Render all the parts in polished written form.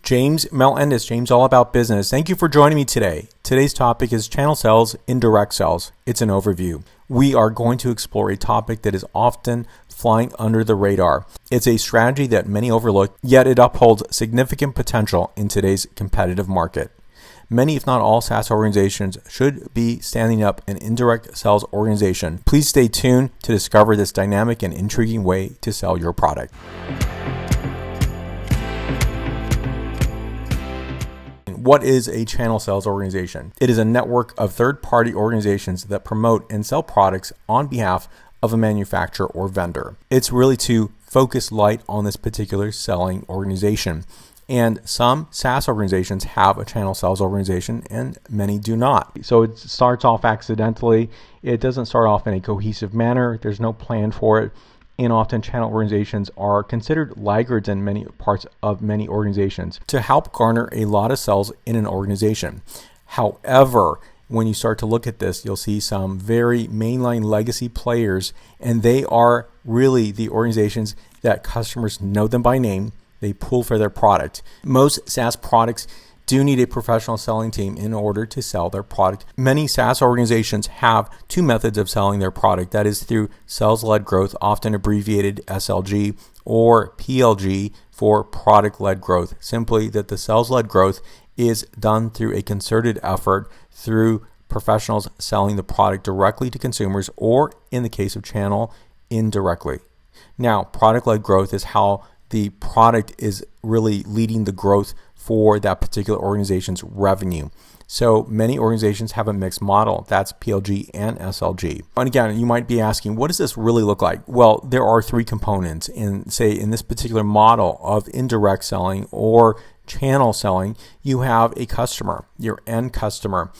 James Melendez, James All About Business. Thank you for joining me today. Today's topic is channel sales, indirect sales. It's an overview. We are going to explore a topic that is often flying under the radar. It's a strategy that many overlook, yet it upholds significant potential in today's competitive market. Many, if not all, SaaS organizations should be standing up an indirect sales organization. Please stay tuned to discover this dynamic and intriguing way to sell your product. What is a channel sales organization? It is a network of third-party organizations that promote and sell products on behalf of a manufacturer or vendor. It's really to focus light on this particular selling organization. And some SaaS organizations have a channel sales organization and many do not. So it starts off accidentally. It doesn't start off in a cohesive manner. There's no plan for it. And often channel organizations are considered laggards in many parts of many organizations to help garner a lot of sales in an organization. However, when you start to look at this, you'll see some very mainline legacy players, and they are really the organizations that customers know them by name. They pull for their product. Most SaaS products do need a professional selling team in order to sell their product. Many SaaS organizations have two methods of selling their product. That is through sales-led growth, often abbreviated SLG, or PLG for product-led growth. Simply that the sales-led growth is done through a concerted effort through professionals selling the product directly to consumers, or in the case of channel, indirectly. Now, product-led growth is how the product is really leading the growth for that particular organization's revenue. So many organizations have a mixed model. That's PLG and SLG. And again, you might be asking, what does this really look like? Well, there are three components. In this particular model of indirect selling or channel selling, you have a customer, your end customer,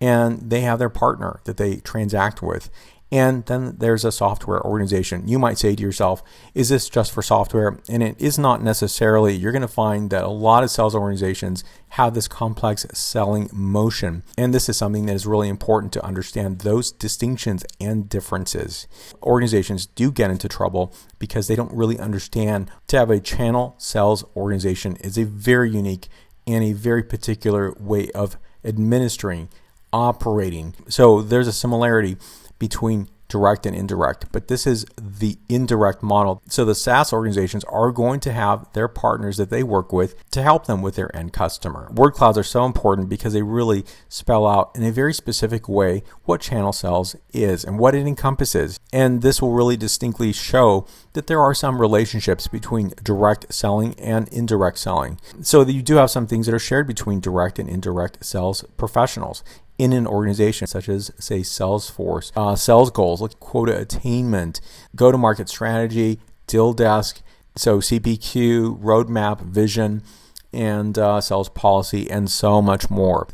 and they have their partner that they transact with. And then there's a software organization. You might say to yourself, is this just for software? And it is not necessarily. You're going to find that a lot of sales organizations have this complex selling motion. And this is something that is really important to understand those distinctions and differences. Organizations do get into trouble because they don't really understand. To have a channel sales organization is a very unique and a very particular way of administering, operating. So there's a similarity between direct and indirect, but this is the indirect model. So the SaaS organizations are going to have their partners that they work with to help them with their end customer. Word clouds are so important because they really spell out in a very specific way what channel sales is and what it encompasses. And this will really distinctly show that there are some relationships between direct selling and indirect selling. So that you do have some things that are shared between direct and indirect sales professionals in an organization, such as, say, Salesforce, sales goals like quota attainment, go-to-market strategy, deal desk, so CPQ, roadmap, vision, and sales policy, and so much more.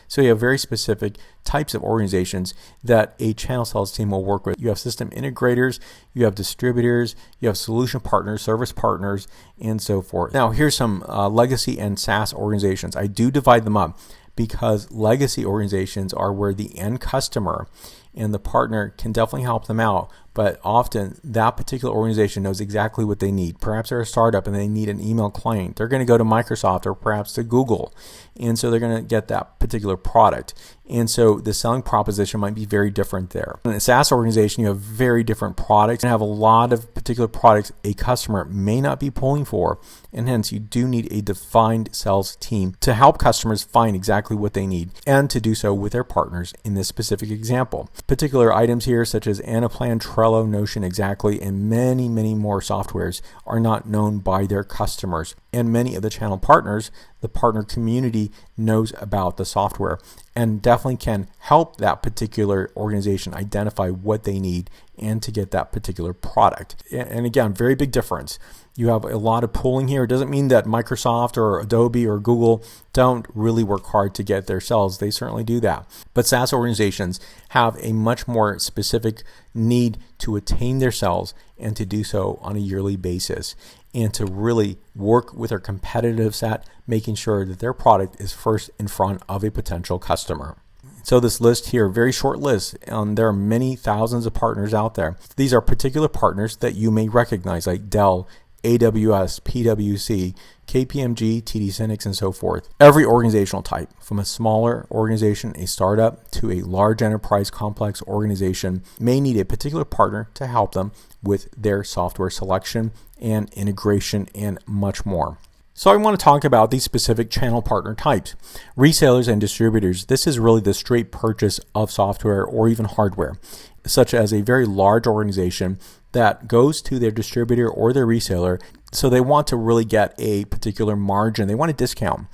So you have very specific types of organizations that a channel sales team will work with. You have system integrators, you have distributors, you have solution partners, service partners, and so forth. Now, here's some legacy and SaaS organizations. I do divide them up, because legacy organizations are where the end customer and the partner can definitely help them out, but often that particular organization knows exactly what they need. Perhaps they're a startup and they need an email client. They're going to go to Microsoft or perhaps to Google, and so they're going to get that particular product. And so the selling proposition might be very different there. In a SaaS organization, you have very different products and have a lot of particular products a customer may not be pulling for, and hence you do need a defined sales team to help customers find exactly what they need and to do so with their partners in this specific example. Particular items here such as Anaplan, Trello, Notion, Exactly, and many, many more softwares are not known by their customers. And many of the channel partners, the partner community, knows about the software and definitely can help that particular organization identify what they need and to get that particular product. And again, very big difference. You have a lot of pooling here. It doesn't mean that Microsoft or Adobe or Google don't really work hard to get their sales. They certainly do that. But SaaS organizations have a much more specific need to attain their sales and to do so on a yearly basis, and to really work with their competitive set, making sure that their product is first in front of a potential customer. So this list here, very short list, there are many thousands of partners out there. These are particular partners that you may recognize, like Dell, AWS, PwC, KPMG, TD SYNNEX, and so forth. Every organizational type, from a smaller organization, a startup, to a large enterprise complex organization, may need a particular partner to help them with their software selection and integration and much more. So I want to talk about these specific channel partner types. Resellers and distributors, this is really the straight purchase of software or even hardware, such as a very large organization that goes to their distributor or their reseller. So they want to really get a particular margin. They want a discount.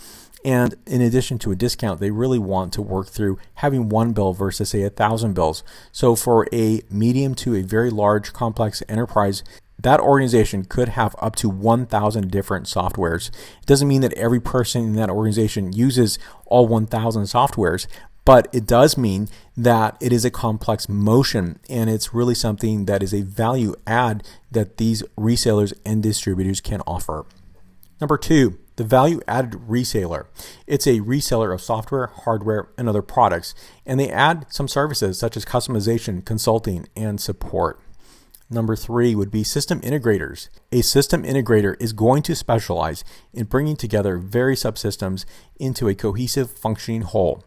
And in addition to a discount, they really want to work through having one bill versus, say, 1,000 bills. So for a medium to a very large complex enterprise, that organization could have up to 1,000 different softwares. It doesn't mean that every person in that organization uses all 1,000 softwares, but it does mean that it is a complex motion, and it's really something that is a value add that these resellers and distributors can offer. Number 2, the value-added reseller. It's a reseller of software, hardware, and other products, and they add some services such as customization, consulting, and support. Number 3 would be system integrators. A system integrator is going to specialize in bringing together various subsystems into a cohesive functioning whole,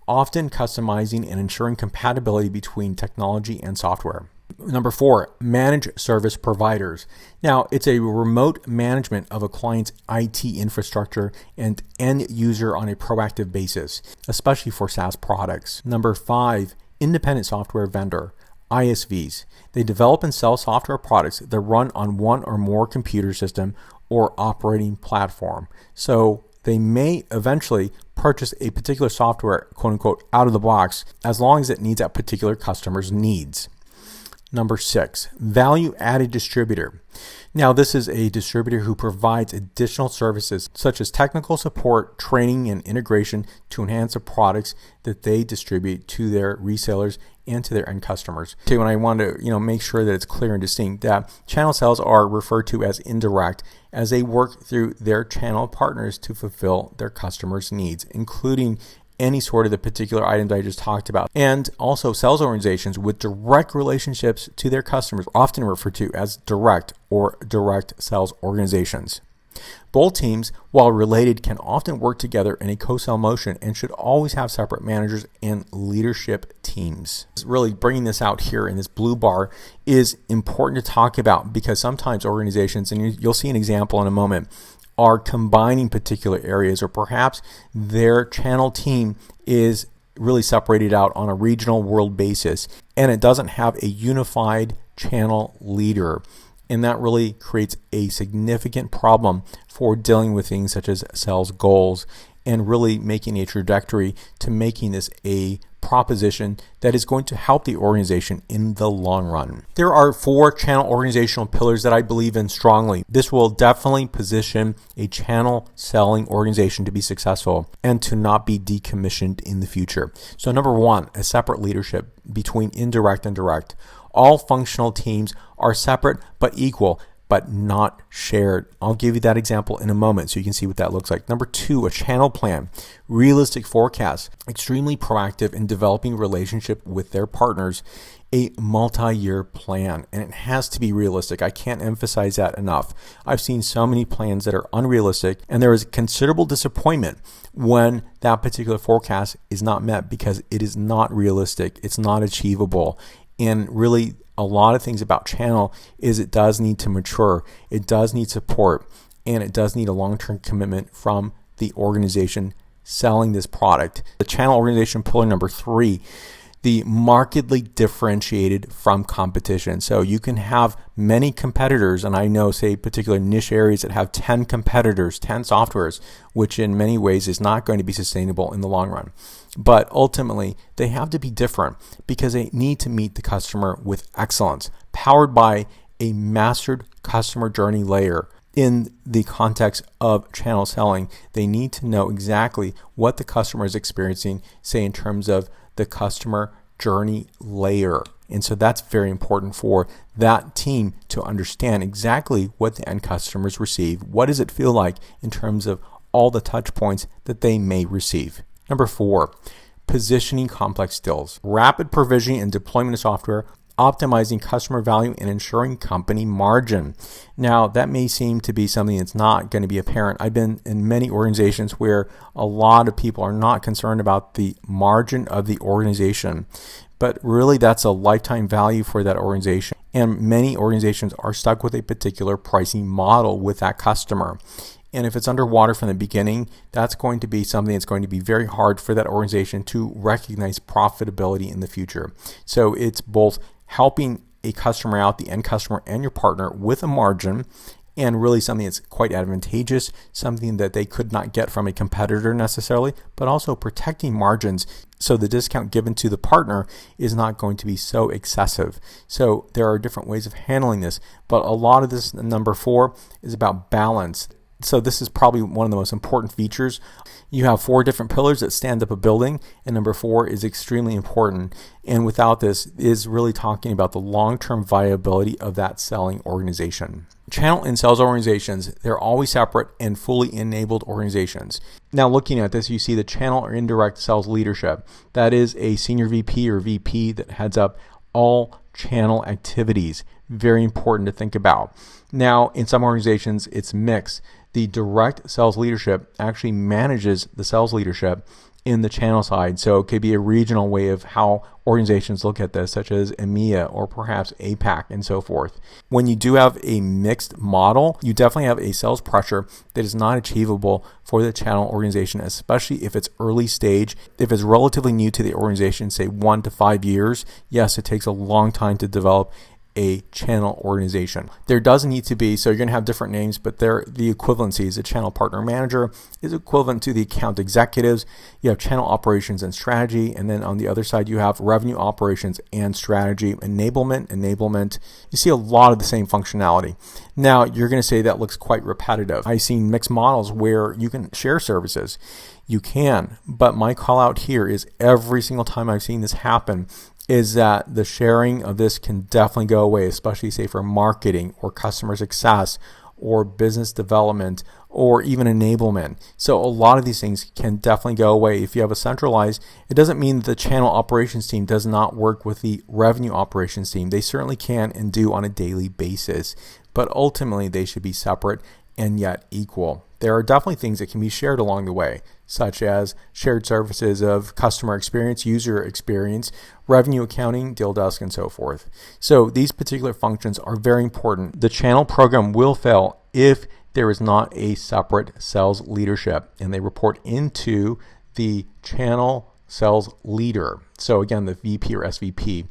often customizing and ensuring compatibility between technology and software. Number 4, managed service providers. Now, it's a remote management of a client's IT infrastructure and end user on a proactive basis, especially for SaaS products. Number 5, independent software vendor. ISVs. They develop and sell software products that run on one or more computer system or operating platform. So they may eventually purchase a particular software, quote unquote, out of the box, as long as it meets that particular customer's needs. Number 6, value-added distributor. Now, this is a distributor who provides additional services such as technical support, training, and integration to enhance the products that they distribute to their resellers and to their end customers. Okay, when I want to make sure that it's clear and distinct, that channel sales are referred to as indirect, as they work through their channel partners to fulfill their customers' needs, including any sort of the particular items I just talked about. And also sales organizations with direct relationships to their customers, often referred to as direct or direct sales organizations. Both teams, while related, can often work together in a co-sell motion and should always have separate managers and leadership teams. Really bringing this out here in this blue bar is important to talk about, because sometimes organizations, and you'll see an example in a moment, are combining particular areas, or perhaps their channel team is really separated out on a regional world basis and it doesn't have a unified channel leader. And that really creates a significant problem for dealing with things such as sales goals and really making a trajectory to making this a proposition that is going to help the organization in the long run. There are 4 channel organizational pillars that I believe in strongly. This will definitely position a channel selling organization to be successful and to not be decommissioned in the future. So number 1, a separate leadership between indirect and direct. All functional teams are separate but equal, but not shared. I'll give you that example in a moment so you can see what that looks like. Number 2, a channel plan, realistic forecast, extremely proactive in developing relationship with their partners, a multi-year plan, and it has to be realistic. I can't emphasize that enough. I've seen so many plans that are unrealistic, and there is considerable disappointment when that particular forecast is not met because it is not realistic, it's not achievable. And really, a lot of things about channel is it does need to mature, it does need support, and it does need a long-term commitment from the organization selling this product. The channel organization pillar number 3, the markedly differentiated from competition. So you can have many competitors, and I know, say, particular niche areas that have 10 competitors, 10 softwares, which in many ways is not going to be sustainable in the long run. But ultimately, they have to be different because they need to meet the customer with excellence, powered by a mastered customer journey layer. In the context of channel selling, they need to know exactly what the customer is experiencing, say in terms of the customer journey layer. And so that's very important for that team to understand exactly what the end customers receive. What does it feel like in terms of all the touch points that they may receive? Number 4, positioning complex skills. Rapid provisioning and deployment of software optimizing customer value and ensuring company margin. Now, that may seem to be something that's not going to be apparent. I've been in many organizations where a lot of people are not concerned about the margin of the organization, but really that's a lifetime value for that organization. And many organizations are stuck with a particular pricing model with that customer. And if it's underwater from the beginning, that's going to be something that's going to be very hard for that organization to recognize profitability in the future. So it's both helping a customer out, the end customer and your partner, with a margin, and really something that's quite advantageous, something that they could not get from a competitor necessarily, but also protecting margins so the discount given to the partner is not going to be so excessive. So there are different ways of handling this, but a lot of this, number 4, is about balance. So this is probably one of the most important features. You have 4 different pillars that stand up a building, and number 4 is extremely important. And without this is really talking about the long-term viability of that selling organization. Channel and sales organizations, they're always separate and fully enabled organizations. Now looking at this, you see the channel or indirect sales leadership. That is a senior VP or VP that heads up all channel activities. Very important to think about. Now, in some organizations, it's mixed. The direct sales leadership actually manages the sales leadership in the channel side. So it could be a regional way of how organizations look at this, such as EMEA or perhaps APAC and so forth. When you do have a mixed model, you definitely have a sales pressure that is not achievable for the channel organization, especially if it's early stage. If it's relatively new to the organization, say 1 to 5 years, yes, it takes a long time to develop a channel organization. There does need to be, so you're going to have different names, but they're the equivalencies. A channel partner manager is equivalent to the account executives. You have channel operations and strategy, and then on the other side you have revenue operations and strategy. Enablement. You see a lot of the same functionality. Now you're going to say that looks quite repetitive. I've seen mixed models where you can share services. You can, but my call out here is every single time I've seen this happen is that the sharing of this can definitely go away, especially say for marketing or customer success or business development or even enablement. So a lot of these things can definitely go away. If you have a centralized, it doesn't mean that the channel operations team does not work with the revenue operations team. They certainly can and do on a daily basis, but ultimately they should be separate and yet equal. There are definitely things that can be shared along the way, such as shared services of customer experience, user experience, revenue accounting, deal desk, and so forth. So these particular functions are very important. The channel program will fail if there is not a separate sales leadership and they report into the channel sales leader. So again, the VP or SVP,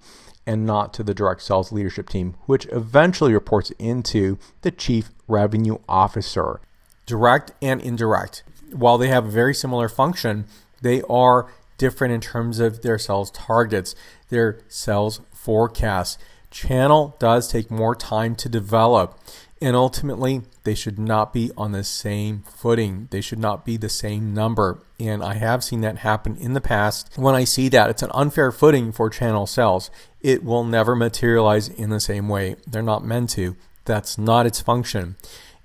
and not to the direct sales leadership team, which eventually reports into the chief revenue officer. Direct and indirect, while they have a very similar function, they are different in terms of their sales targets, their sales forecasts. Channel does take more time to develop, and ultimately they should not be on the same footing. They should not be the same number. And I have seen that happen in the past. When I see that, it's an unfair footing for channel sales. It will never materialize in the same way. They're not meant to. That's not its function.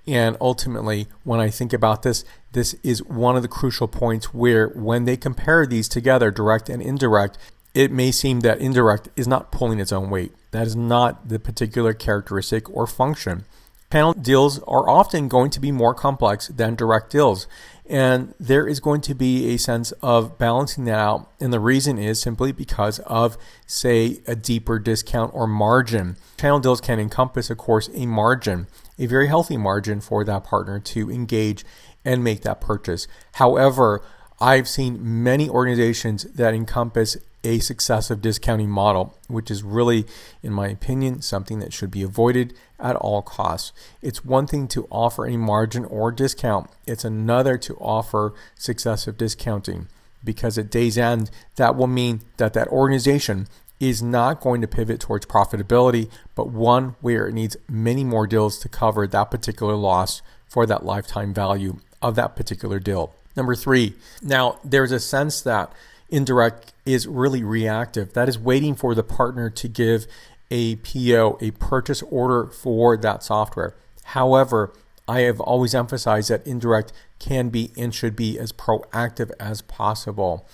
And ultimately, when I think about this, this is one of the crucial points where when they compare these together, direct and indirect, it may seem that indirect is not pulling its own weight. That is not the particular characteristic or function. Channel deals are often going to be more complex than direct deals. And there is going to be a sense of balancing that out. And the reason is simply because of, say, a deeper discount or margin. Channel deals can encompass, of course, a margin, a very healthy margin for that partner to engage and make that purchase. However, I've seen many organizations that encompass a successive discounting model, which is really, in my opinion, something that should be avoided at all costs. It's one thing to offer a margin or discount. It's another to offer successive discounting, because at day's end, that will mean that that organization is not going to pivot towards profitability, but one where it needs many more deals to cover that particular loss for that lifetime value of that particular deal. Number 3, now there's a sense that indirect is really reactive. That is waiting for the partner to give a PO, a purchase order for that software. However, I have always emphasized that indirect can be and should be as proactive as possible.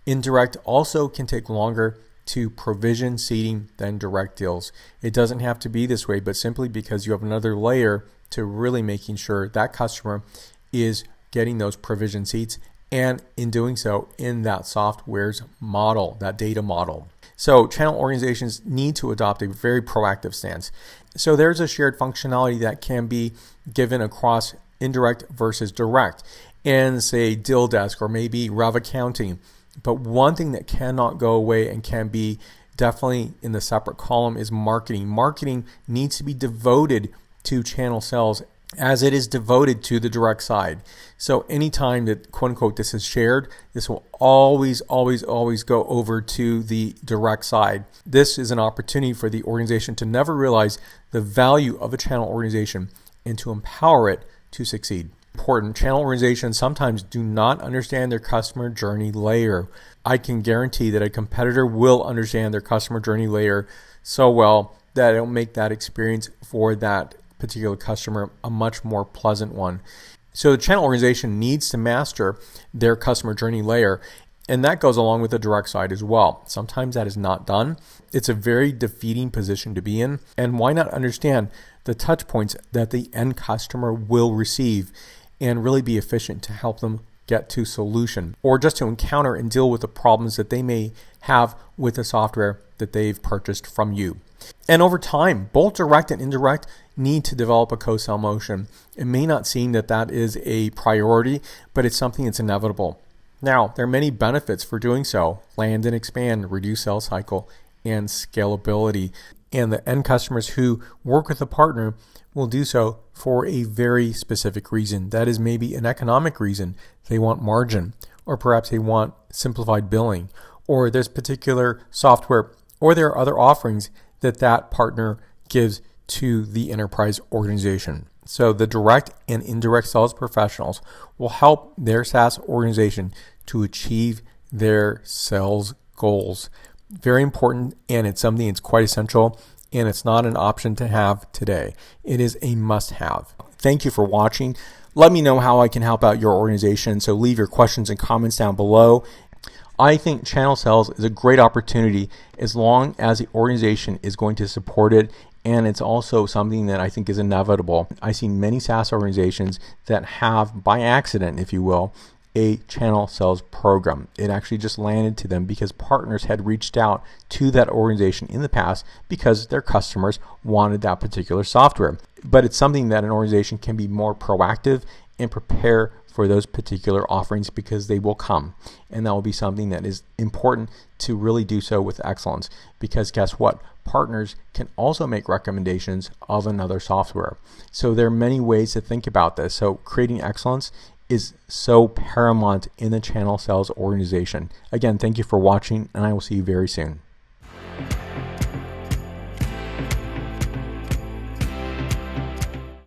Indirect also can take longer to provision seeding than direct deals. It doesn't have to be this way, but simply because you have another layer to really making sure that customer is getting those provision seats, and in doing so in that software's model, that data model. So channel organizations need to adopt a very proactive stance. So there's a shared functionality that can be given across indirect versus direct in, say, deal desk or maybe rev accounting. But one thing that cannot go away and can be definitely in the separate column is marketing. Marketing needs to be devoted to channel sales as it is devoted to the direct side. So anytime that, quote unquote, this is shared, this will always go over to the direct side. This is an opportunity for the organization to never realize the value of a channel organization and to empower it to succeed. Important. Channel organizations sometimes do not understand their customer journey layer. I can guarantee that a competitor will understand their customer journey layer so well that it'll make that experience for that particular customer a much more pleasant one. So the channel organization needs to master their customer journey layer, and that goes along with the direct side as well. Sometimes that is not done. It's a very defeating position to be in, and why not understand the touch points that the end customer will receive and really be efficient to help them get to solution, or just to encounter and deal with the problems that they may have with the software that they've purchased from you. And over time, both direct and indirect need to develop a co-sell motion. It may not seem that that is a priority, but it's something that's inevitable. Now, there are many benefits for doing so: land and expand, reduce sales cycle, and scalability. And the end customers who work with a partner will do so for a very specific reason. That is maybe an economic reason. They want margin, or perhaps they want simplified billing, or there's particular software, or there are other offerings that partner gives to the enterprise organization. So the direct and indirect sales professionals will help their SaaS organization to achieve their sales goals. Very important, and it's something that's quite essential, and it's not an option to have today. It is a must-have. Thank you for watching. Let me know how I can help out your organization, so leave your questions and comments down below. I think channel sales is a great opportunity as long as the organization is going to support it, and it's also something that I think is inevitable. I see many SaaS organizations that have, by accident, if you will, a channel sales program. It actually just landed to them because partners had reached out to that organization in the past because their customers wanted that particular software. But it's something that an organization can be more proactive and prepare for those particular offerings, because they will come, and that will be something that is important to really do so with excellence, because guess what? Partners can also make recommendations of another software. So there are many ways to think about this. So creating excellence is so paramount in the channel sales organization. Again, thank you for watching, and I will see you very soon.